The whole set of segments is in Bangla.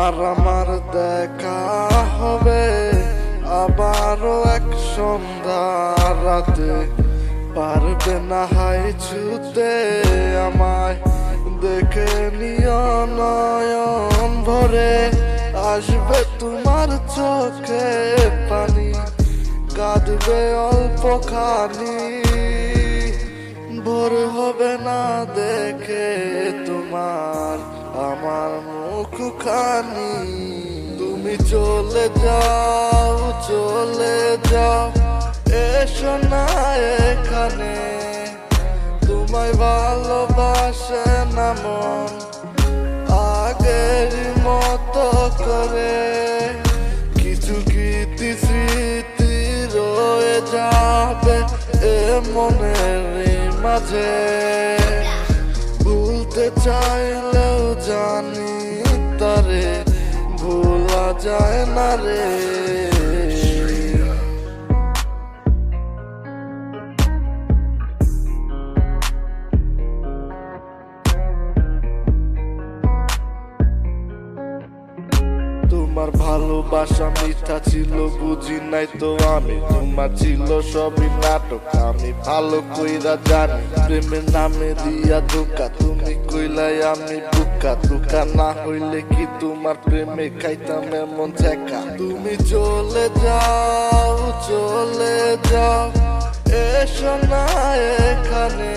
আর আমার দেখা হবে আবারও এক সন্ধ্যা রাতে। পারবে না হাই ছুতে আমায় দেখে নিও নয়ন ভরে। আসবে তোমার চোখে পানি, কাঁদবে অল্প খানি। ভোর হবে না দেখে তোমার আমার মুখ খানি। তুমি চলে যাও, চলে যাও, এসো না এখানে। তোমায় ভালোবাসে না মন আগের মতো করে। কিছু স্মৃতি স্মৃতি রয়ে যাবে এ মনের মাঝে। ভুলতে চাইলেও জানি তারে ভোলা যায় না রে। তোমার ভালোবাসা মিথ্যা ছিল বুঝি নাই তো আমি। তোমার ছিল সবই নাটক আমি ভালো কইরা জানি। প্রেমের নামে দিয়া ধোকা তুমি কইলাই আমি বুকা। ধোকা না হইলে কি তোমার প্রেমে খাইতাম এমন ঠেকা। তুমি চলে যাও, চলে যাও, এসো না এখানে।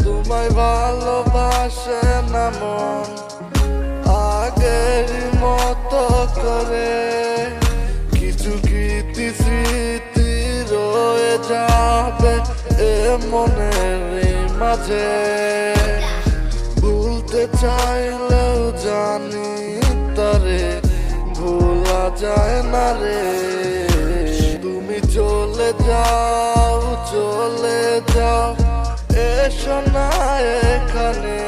তোমায় ভালোবাসে না মন আগের মতো করে। কিছু স্মৃতি স্মৃতি রয়ে যাবে এ মনের মাঝে। ভুলতে চাইলেও জানি তারে ভোলা যায় না রে। তুমি চলে যাও, চলে যাও, এসো না এখানে।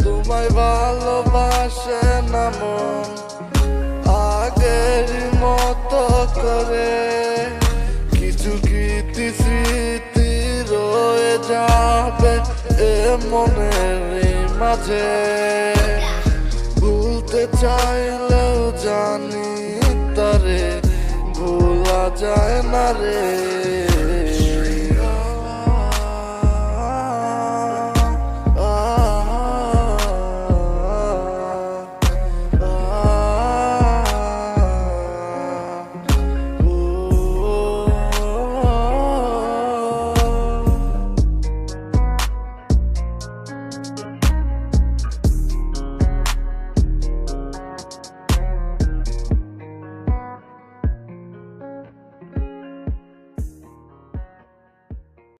তোমায় ভালোবাসে না মন আগের মতো করে। কিছু স্মৃতি স্মৃতি রয়ে যাবে এ মনের মাঝে। ভুলতে চাইলেও জানি তারে ভোলা যায় না রে।